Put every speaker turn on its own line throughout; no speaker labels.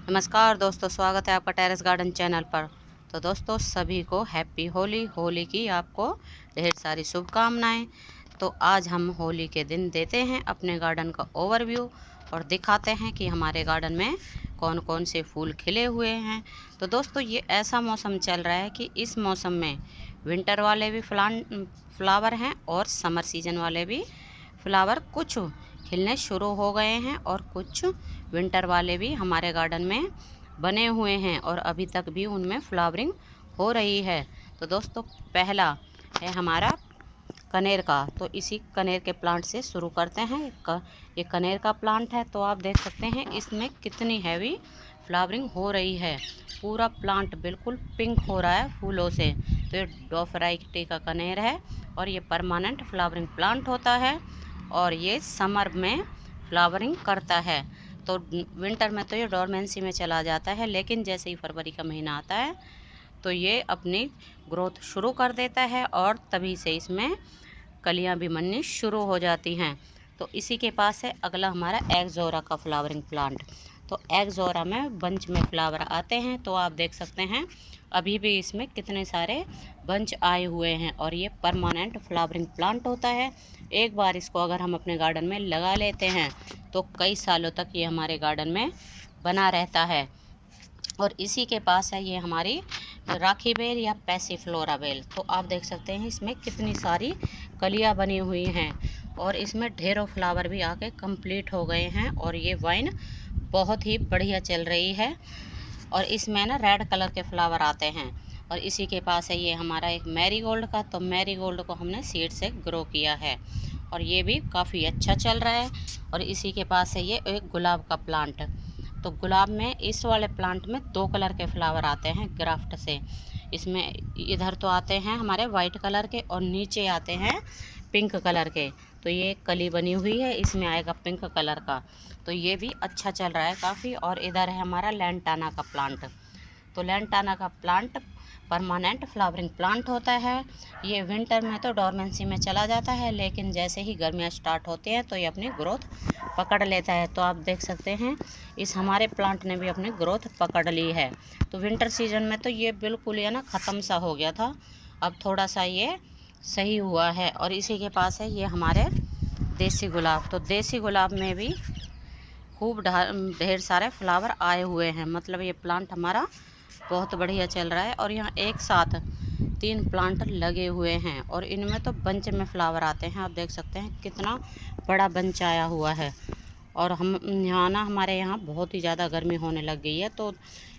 नमस्कार दोस्तों, स्वागत है आपका टेरेस गार्डन चैनल पर। तो दोस्तों सभी को हैप्पी होली। होली की आपको ढेर सारी शुभकामनाएं। तो आज हम होली के दिन देते हैं अपने गार्डन का ओवरव्यू और दिखाते हैं कि हमारे गार्डन में कौन कौन से फूल खिले हुए हैं। तो दोस्तों ये ऐसा मौसम चल रहा है कि इस मौसम में विंटर वाले भी फ्लावर हैं और समर सीजन वाले भी फ्लावर कुछ खिलने शुरू हो गए हैं और कुछ विंटर वाले भी हमारे गार्डन में बने हुए हैं और अभी तक भी उनमें फ्लावरिंग हो रही है। तो दोस्तों पहला है हमारा कनेर का। तो इसी कनेर के प्लांट से शुरू करते हैं। ये कनेर का प्लांट है। तो आप देख सकते हैं इसमें कितनी हैवी फ्लावरिंग हो रही है। पूरा प्लांट बिल्कुल पिंक हो रहा है फूलों से। तो ये डोफराइटी का कनेर है और ये परमानेंट फ्लावरिंग प्लांट होता है और ये समर में फ्लावरिंग करता है। तो विंटर में तो ये डोरमेंसी में चला जाता है, लेकिन जैसे ही फरवरी का महीना आता है तो ये अपनी ग्रोथ शुरू कर देता है और तभी से इसमें कलियां भी बननी शुरू हो जाती हैं। तो इसी के पास है अगला हमारा एक्सोरा का फ्लावरिंग प्लांट। तो एक्सोरा में बंच में फ्लावर आते हैं। तो आप देख सकते हैं अभी भी इसमें कितने सारे बंच आए हुए हैं और ये परमानेंट फ्लावरिंग प्लांट होता है। एक बार इसको अगर हम अपने गार्डन में लगा लेते हैं तो कई सालों तक ये हमारे गार्डन में बना रहता है। और इसी के पास है ये हमारी राखी बेल या पैसीफ्लोरा बेल। तो आप देख सकते हैं इसमें कितनी सारी कलियां बनी हुई हैं और इसमें ढेरों फ्लावर भी आके कंप्लीट हो गए हैं और ये वाइन बहुत ही बढ़िया चल रही है। और इसमें ना रेड कलर के फ्लावर आते हैं। और इसी के पास है ये हमारा एक मैरीगोल्ड का। तो मैरीगोल्ड को हमने सीड से ग्रो किया है और ये भी काफ़ी अच्छा चल रहा है। और इसी के पास है ये एक गुलाब का प्लांट। तो गुलाब में इस वाले प्लांट में 2 कलर के फ्लावर आते हैं ग्राफ्ट से। इसमें इधर तो आते हैं हमारे वाइट कलर के और नीचे आते हैं पिंक कलर के। तो ये कली बनी हुई है, इसमें आएगा पिंक कलर का। तो ये भी अच्छा चल रहा है काफ़ी। और इधर है हमारा लैंटाना का प्लांट। तो लैंटाना का प्लांट परमानेंट फ्लावरिंग प्लांट होता है। ये विंटर में तो डोरमेंसी में चला जाता है, लेकिन जैसे ही गर्मियाँ स्टार्ट होती हैं तो ये अपनी ग्रोथ पकड़ लेता है। तो आप देख सकते हैं इस हमारे प्लांट ने भी अपनी ग्रोथ पकड़ ली है। तो विंटर सीजन में तो ये बिल्कुल ये ना ख़त्म सा हो गया था, अब थोड़ा सा ये सही हुआ है। और इसी के पास है ये हमारे देसी गुलाब। तो देसी गुलाब में भी खूब ढेर सारे फ्लावर आए हुए हैं। मतलब ये प्लांट हमारा बहुत बढ़िया चल रहा है। और यहाँ एक साथ 3 प्लांट लगे हुए हैं और इनमें तो बंच में फ्लावर आते हैं। आप देख सकते हैं कितना बड़ा बंच आया हुआ है। और हम यहाँ ना हमारे यहाँ बहुत ही ज़्यादा गर्मी होने लग गई है, तो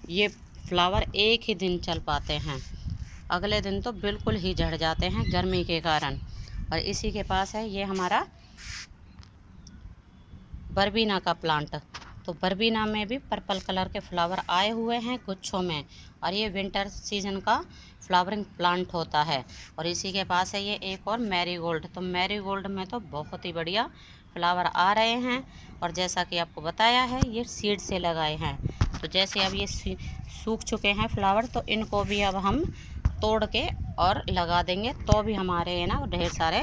ये फ्लावर एक ही दिन चल पाते हैं, अगले दिन तो बिल्कुल ही झड़ जाते हैं गर्मी के कारण। और इसी के पास है ये हमारा बरबीना का प्लांट। तो बरबीना में भी पर्पल कलर के फ्लावर आए हुए हैं गुच्छों में और ये विंटर सीजन का फ्लावरिंग प्लांट होता है। और इसी के पास है ये एक और मैरीगोल्ड। तो मैरीगोल्ड में तो बहुत ही बढ़िया फ्लावर आ रहे हैं और जैसा कि आपको बताया है ये सीड से लगाए हैं। तो जैसे अब ये सूख चुके हैं फ्लावर तो इनको भी अब हम तोड़ के और लगा देंगे, तो भी हमारे ना ढेर सारे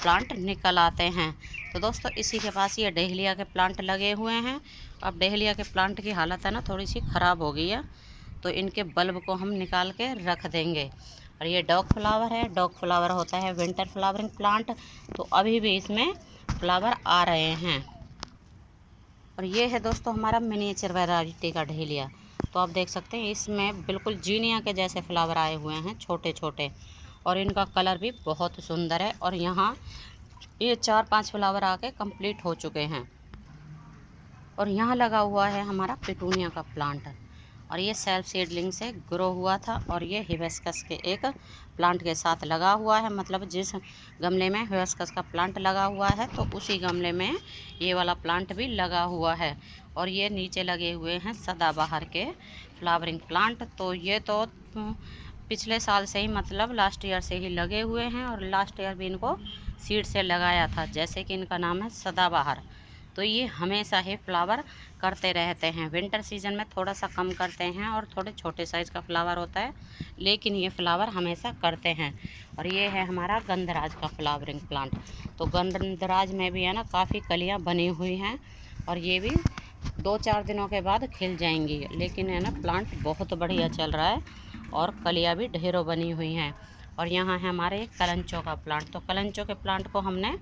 प्लांट निकल आते हैं। तो दोस्तों इसी के पास ये डहेलिया के प्लांट लगे हुए हैं। अब डहेलिया के प्लांट की हालत है ना थोड़ी सी ख़राब हो गई है, तो इनके बल्ब को हम निकाल के रख देंगे। और ये डॉग फ्लावर है। डॉग फ्लावर होता है विंटर फ्लावरिंग प्लांट। तो अभी भी इसमें फ्लावर आ रहे हैं। और ये है दोस्तों हमारा मिनिएचर वैरायटी का डहेलिया। तो आप देख सकते हैं इसमें बिल्कुल जीनिया के जैसे फ्लावर आए हुए हैं छोटे छोटे और इनका कलर भी बहुत सुंदर है। और यहाँ ये 4-5 फ्लावर आके कंप्लीट हो चुके हैं। और यहाँ लगा हुआ है हमारा पिटूनिया का प्लांट और ये सेल्फ सीडलिंग से ग्रो हुआ था और ये हिबिस्कस के एक प्लांट के साथ लगा हुआ है। मतलब जिस गमले में हिबिस्कस का प्लांट लगा हुआ है तो उसी गमले में ये वाला प्लांट भी लगा हुआ है। और ये नीचे लगे हुए हैं सदाबहार के फ्लावरिंग प्लांट। तो ये तो पिछले साल से ही मतलब लास्ट ईयर से ही लगे हुए हैं और लास्ट ईयर भी इनको सीड से लगाया था। जैसे कि इनका नाम है सदाबहार। तो ये हमेशा ही फ्लावर करते रहते हैं। विंटर सीजन में थोड़ा सा कम करते हैं और थोड़े छोटे साइज़ का फ्लावर होता है, लेकिन ये फ्लावर हमेशा करते हैं। और ये है हमारा गंधराज का फ्लावरिंग प्लांट। तो गंधराज में भी है ना काफ़ी कलियां बनी हुई हैं और ये भी 2-4 दिनों के बाद खिल जाएंगी। लेकिन है ना, प्लांट बहुत बढ़िया चल रहा है और कलियाँ भी ढेरों बनी हुई हैं। और यहाँ है हमारे कलंचों का प्लांट। तो कलंचों के प्लांट को हमने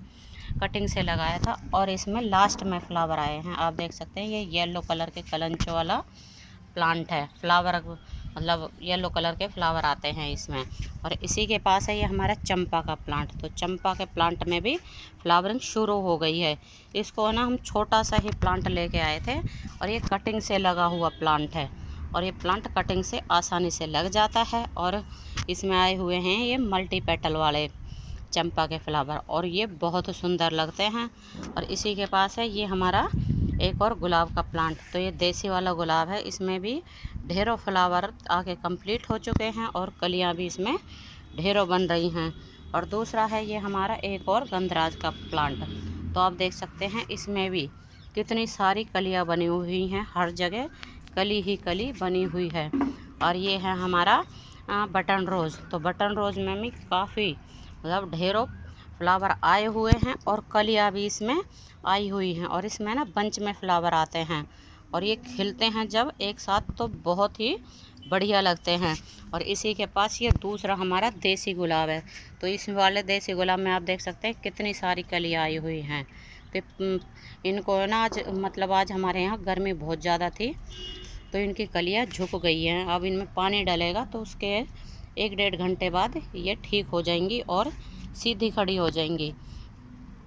कटिंग से लगाया था और इसमें लास्ट में फ्लावर आए हैं। आप देख सकते हैं, ये येलो कलर के कलंचों वाला प्लांट है। फ्लावर मतलब येलो कलर के फ्लावर आते हैं इसमें। और इसी के पास है ये हमारा चंपा का प्लांट। तो चंपा के प्लांट में भी फ्लावरिंग शुरू हो गई है। इसको ना हम छोटा सा ही प्लांट लेके आए थे और ये कटिंग से लगा हुआ प्लांट है। और ये प्लांट कटिंग से आसानी से लग जाता है। और इसमें आए हुए हैं ये मल्टी पेटल वाले चंपा के फ्लावर और ये बहुत सुंदर लगते हैं। और इसी के पास है ये हमारा एक और गुलाब का प्लांट। तो ये देसी वाला गुलाब है, इसमें भी ढेरों फ्लावर आके कंप्लीट हो चुके हैं और कलियां भी इसमें ढेरों बन रही हैं। और दूसरा है ये हमारा एक और गंधराज का प्लांट। तो आप देख सकते हैं, इसमें भी कितनी सारी कलियां बनी हुई हैं, हर जगह कली ही कली बनी हुई है। और ये है हमारा बटन रोज़। तो बटन रोज़ में भी काफ़ी मतलब ढेरों फ्लावर आए हुए हैं और कलियां भी इसमें आई हुई हैं। और इसमें ना बंच में फ्लावर आते हैं और ये खिलते हैं जब एक साथ, तो बहुत ही बढ़िया लगते हैं। और इसी के पास ये दूसरा हमारा देसी गुलाब है। तो इस वाले देसी गुलाब में आप देख सकते हैं कितनी सारी कलियां आई हुई हैं। तो इनको ना आज मतलब आज हमारे यहाँ गर्मी बहुत ज़्यादा थी, तो इनकी कलियां झुक गई हैं। अब इनमें पानी डलेगा तो उसके 1-1.5 घंटे बाद ये ठीक हो जाएंगी और सीधी खड़ी हो जाएंगी।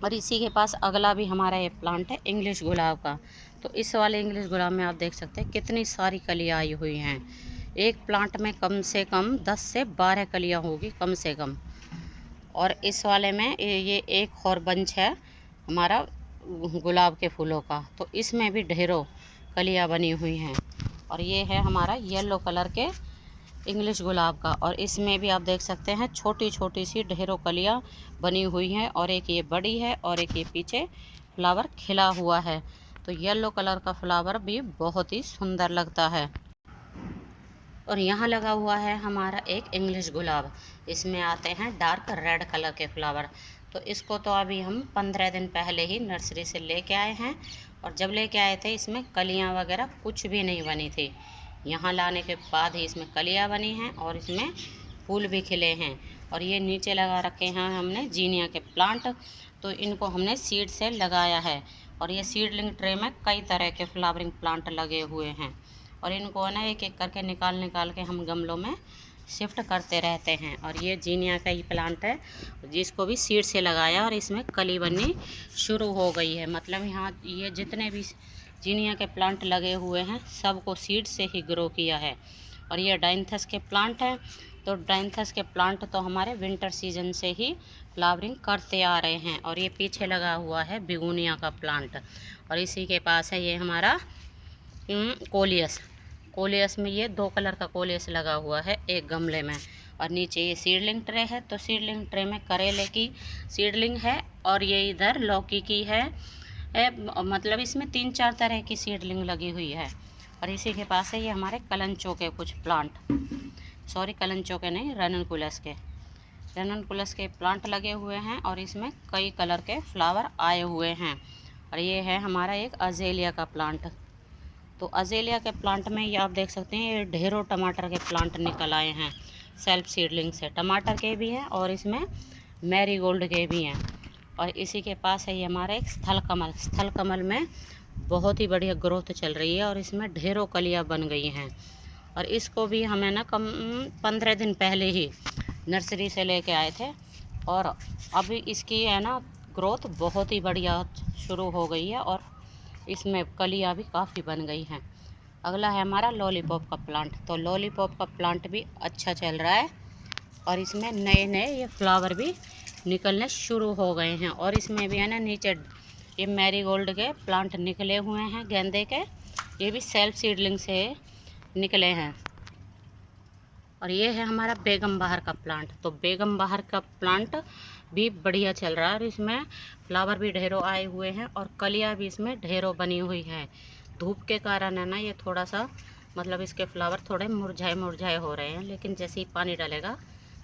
और इसी के पास अगला भी हमारा ये प्लांट है इंग्लिश गुलाब का। तो इस वाले इंग्लिश गुलाब में आप देख सकते हैं कितनी सारी कलियां आई हुई हैं। एक प्लांट में कम से कम 10 से 12 कलियां होगी कम से कम। और इस वाले में ये एक और बंच है हमारा गुलाब के फूलों का। तो इसमें भी ढेरों कलियां बनी हुई हैं। और ये है हमारा येलो कलर के इंग्लिश गुलाब का। और इसमें भी आप देख सकते हैं छोटी छोटी सी ढेरों कलियां बनी हुई हैं। और एक ये बड़ी है और एक ये पीछे फ्लावर खिला हुआ है। तो येलो कलर का फ्लावर भी बहुत ही सुंदर लगता है। और यहाँ लगा हुआ है हमारा एक इंग्लिश गुलाब। इसमें आते हैं डार्क रेड कलर के फ्लावर। तो इसको तो अभी हम 15 दिन पहले ही नर्सरी से लेके आए हैं। और जब लेके आए थे इसमें कलियाँ वगैरह कुछ भी नहीं बनी थी। यहाँ लाने के बाद ही इसमें कलियाँ बनी हैं और इसमें फूल भी खिले हैं। और ये नीचे लगा रखे हैं हमने जीनिया के प्लांट। तो इनको हमने सीड से लगाया है। और ये सीडलिंग ट्रे में कई तरह के फ्लावरिंग प्लांट लगे हुए हैं। और इनको ना एक एक करके निकाल के हम गमलों में शिफ्ट करते रहते हैं। और ये जीनिया का ही प्लांट है जिसको भी सीड से लगाया और इसमें कली बननी शुरू हो गई है। मतलब यहाँ ये जितने भी जीनिया के प्लांट लगे हुए हैं सबको सीड से ही ग्रो किया है। और ये डाइंथस के प्लांट हैं। तो डाइंथस के प्लांट तो हमारे विंटर सीजन से ही फ्लावरिंग करते आ रहे हैं। और ये पीछे लगा हुआ है बिगुनिया का प्लांट। और इसी के पास है ये हमारा कोलियस। कोलियस में ये 2 कलर का कोलियस लगा हुआ है एक गमले में। और नीचे ये सीडलिंग ट्रे है। तो सीडलिंग ट्रे में करेले की सीडलिंग है और ये इधर लौकी की है। मतलब इसमें 3-4 तरह की सीडलिंग लगी हुई है। और इसी के पास है ये हमारे कलंचों के कुछ प्लांट, सॉरी कलंचों के नहीं, रननकुलस के प्लांट लगे हुए हैं। और इसमें कई कलर के फ्लावर आए हुए हैं। और ये है हमारा एक अजेलिया का प्लांट। तो अजेलिया के प्लांट में ये आप देख सकते हैं ये ढेरों टमाटर के प्लांट निकल आए हैं सेल्फ सीडलिंग से। टमाटर के भी हैं और इसमें मैरीगोल्ड के भी हैं। और इसी के पास है ये हमारा एक स्थल कमल। स्थल कमल में बहुत ही बढ़िया ग्रोथ चल रही है और इसमें ढेरों कलियां बन गई हैं। और इसको भी हमें ना 15 दिन पहले ही नर्सरी से लेके आए थे। और अभी इसकी है ना ग्रोथ बहुत ही बढ़िया शुरू हो गई है और इसमें कलियां भी काफ़ी बन गई हैं। अगला है हमारा लॉलीपॉप का प्लांट। तो लॉलीपॉप का प्लांट भी अच्छा चल रहा है और इसमें नए नए ये फ्लावर भी निकलने शुरू हो गए हैं। और इसमें भी है ना नीचे ये मैरीगोल्ड के प्लांट निकले हुए हैं गेंदे के। ये भी सेल्फ सीडलिंग से निकले हैं। और ये है हमारा बेगम बहार का प्लांट। तो बेगम बहार का प्लांट भी बढ़िया चल रहा है और इसमें फ्लावर भी ढेरों आए हुए हैं और कलियां भी इसमें ढेरों बनी हुई हैं। धूप के कारण है ना ये थोड़ा सा मतलब इसके फ्लावर थोड़े मुरझाए हो रहे हैं, लेकिन जैसे ही पानी डालेगा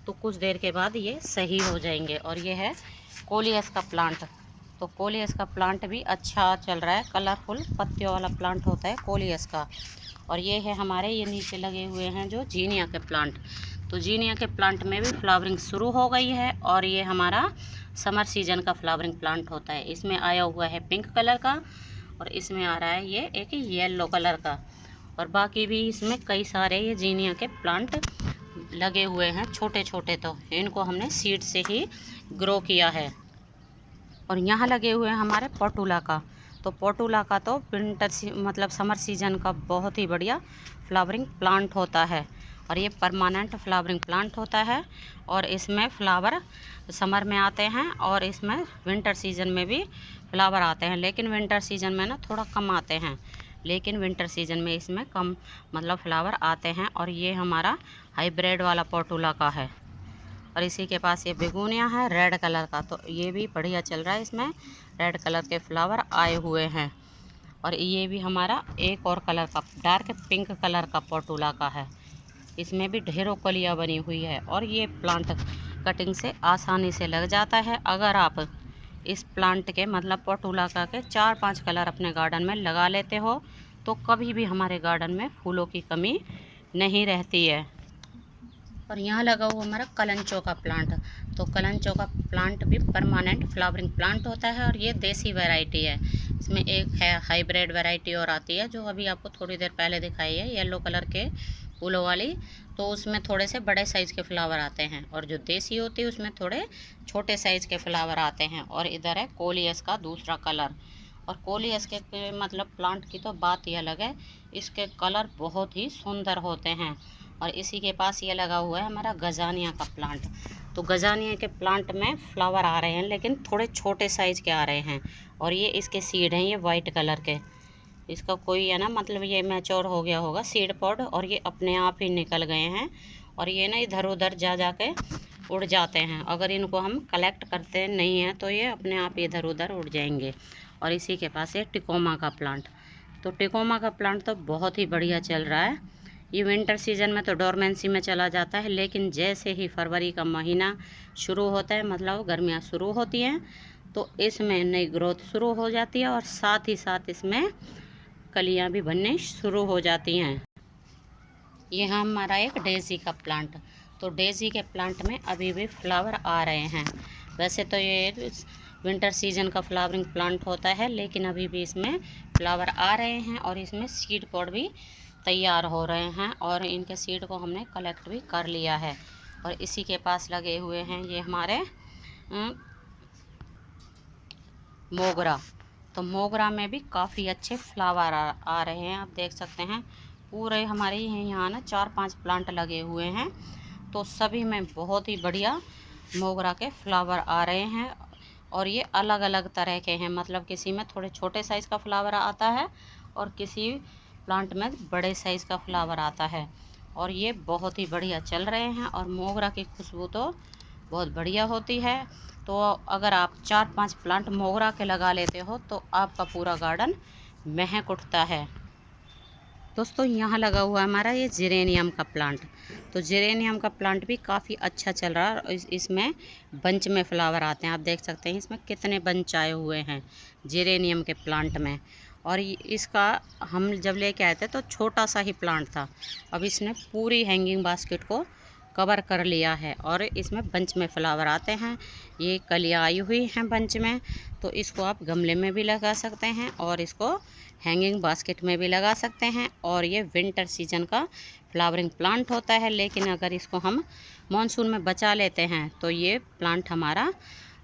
तो कुछ देर के बाद ये सही हो जाएंगे। और ये है कोलियस का प्लांट। तो कोलियस का प्लांट भी अच्छा चल रहा है, कलरफुल पत्तियों वाला प्लांट होता है कोलियस का। और ये है हमारे ये नीचे लगे हुए हैं जो जीनिया के प्लांट। तो जीनिया के प्लांट में भी फ्लावरिंग शुरू हो गई है और ये हमारा समर सीजन का फ्लावरिंग प्लांट होता है। इसमें आया हुआ है पिंक कलर का और इसमें आ रहा है ये एक येलो कलर का। और बाकी भी इसमें कई सारे ये जीनिया के प्लांट लगे हुए हैं छोटे छोटे। तो इनको हमने सीड से ही ग्रो किया है। और यहाँ लगे हुए हैं हमारे पोटुला का। तो पोटुला का तो मतलब समर सीजन का बहुत ही बढ़िया फ्लावरिंग प्लांट होता है और ये परमानेंट फ्लावरिंग प्लांट होता है। और इसमें फ्लावर समर में आते हैं और इसमें विंटर सीजन में भी फ्लावर आते हैं, लेकिन विंटर सीजन में ना थोड़ा कम आते हैं, लेकिन विंटर सीजन में इसमें कम मतलब फ्लावर आते हैं। और ये हमारा हाइब्रिड वाला पोटुला का है। और इसी के पास ये बेगोनिया है रेड कलर का। तो ये भी बढ़िया चल रहा है, इसमें रेड कलर के फ्लावर आए हुए हैं। और ये भी हमारा एक और कलर का डार्क पिंक कलर का पोटुला का है। इसमें भी ढेरों कलियाँ बनी हुई है और ये प्लांट कटिंग से आसानी से लग जाता है। अगर आप इस प्लांट के मतलब पोटुला का के 4-5 कलर अपने गार्डन में लगा लेते हो तो कभी भी हमारे गार्डन में फूलों की कमी नहीं रहती है। और यहाँ लगा हुआ हमारा कलंचो का प्लांट। तो कलंचो का प्लांट भी परमानेंट फ्लावरिंग प्लांट होता है और ये देसी वैरायटी है। इसमें एक है हाइब्रिड वैरायटी और आती है जो अभी आपको थोड़ी देर पहले दिखाई है, येलो कलर के फूलों वाली। तो उसमें थोड़े से बड़े साइज़ के फ्लावर आते हैं और जो देसी होती है उसमें थोड़े छोटे साइज़ के फ्लावर आते हैं। और इधर है कोलियस का दूसरा कलर। और कोलियस के मतलब प्लांट की तो बात ही अलग है, इसके कलर बहुत ही सुंदर होते हैं। और इसी के पास ये लगा हुआ है हमारा गजानिया का प्लांट। तो गजानिया के प्लांट में फ्लावर आ रहे हैं लेकिन थोड़े छोटे साइज़ के आ रहे हैं। और ये इसके सीड हैं, ये वाइट कलर के। इसका कोई है ना मतलब ये मैच्योर हो गया होगा सीड पॉड और ये अपने आप ही निकल गए हैं। और ये ना इधर उधर जा के उड़ जाते हैं। अगर इनको हम कलेक्ट करते नहीं हैं तो ये अपने आप इधर उधर उड़ जाएंगे। और इसी के पास है टिकोमा का प्लांट। तो टिकोमा का प्लांट तो बहुत ही बढ़िया चल रहा है। ये विंटर सीजन में तो डोरमेंसी में चला जाता है, लेकिन जैसे ही फरवरी का महीना शुरू होता है मतलब गर्मियाँ शुरू होती हैं तो इसमें नई ग्रोथ शुरू हो जाती है और साथ ही साथ इसमें कलियाँ भी बनने शुरू हो जाती हैं। ये हमारा एक डेज़ी का प्लांट। तो डेज़ी के प्लांट में अभी भी फ्लावर आ रहे हैं। वैसे तो ये विंटर सीजन का फ्लावरिंग प्लांट होता है, लेकिन अभी भी इसमें फ्लावर आ रहे हैं और इसमें सीड पॉड भी तैयार हो रहे हैं और इनके सीड को हमने कलेक्ट भी कर लिया है। और इसी के पास लगे हुए हैं ये हमारे मोगरा। तो मोगरा में भी काफ़ी अच्छे फ्लावर आ रहे हैं, आप देख सकते हैं। पूरे हमारे यहाँ ना 4-5 प्लांट लगे हुए हैं तो सभी में बहुत ही बढ़िया मोगरा के फ्लावर आ रहे हैं। और ये अलग अलग तरह के हैं, मतलब किसी में थोड़े छोटे साइज़ का फ्लावर आता है और किसी प्लांट में बड़े साइज़ का फ्लावर आता है। और ये बहुत ही बढ़िया चल रहे हैं और मोगरा की खुशबू तो बहुत बढ़िया होती है। तो अगर आप 4-5 प्लांट मोगरा के लगा लेते हो तो आपका पूरा गार्डन महक उठता है। दोस्तों यहाँ लगा हुआ है हमारा ये जेरेनियम का प्लांट। तो जेरेनियम का प्लांट भी काफ़ी अच्छा चल रहा है और इसमें बंच में फ्लावर आते हैं। आप देख सकते हैं इसमें कितने बंच आए हुए हैं जेरेनियम के प्लांट में। और इसका हम जब लेके आए थे तो छोटा सा ही प्लांट था, अब इसने पूरी हैंगिंग बास्केट को कवर कर लिया है और इसमें बंच में फ्लावर आते हैं। ये कलियाँ आई हुई हैं बंच में, तो इसको आप गमले में भी लगा सकते हैं और इसको हैंगिंग बास्केट में भी लगा सकते हैं। और ये विंटर सीजन का फ्लावरिंग प्लांट होता है, लेकिन अगर इसको हम मानसून में बचा लेते हैं तो ये प्लांट हमारा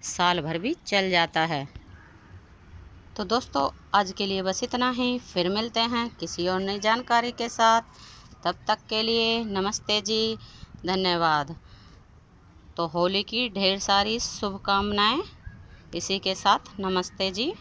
साल भर भी चल जाता है। तो दोस्तों आज के लिए बस इतना ही, फिर मिलते हैं किसी और नई जानकारी के साथ। तब तक के लिए नमस्ते जी, धन्यवाद। तो होली की ढेर सारी शुभकामनाएं। इसी के साथ नमस्ते जी।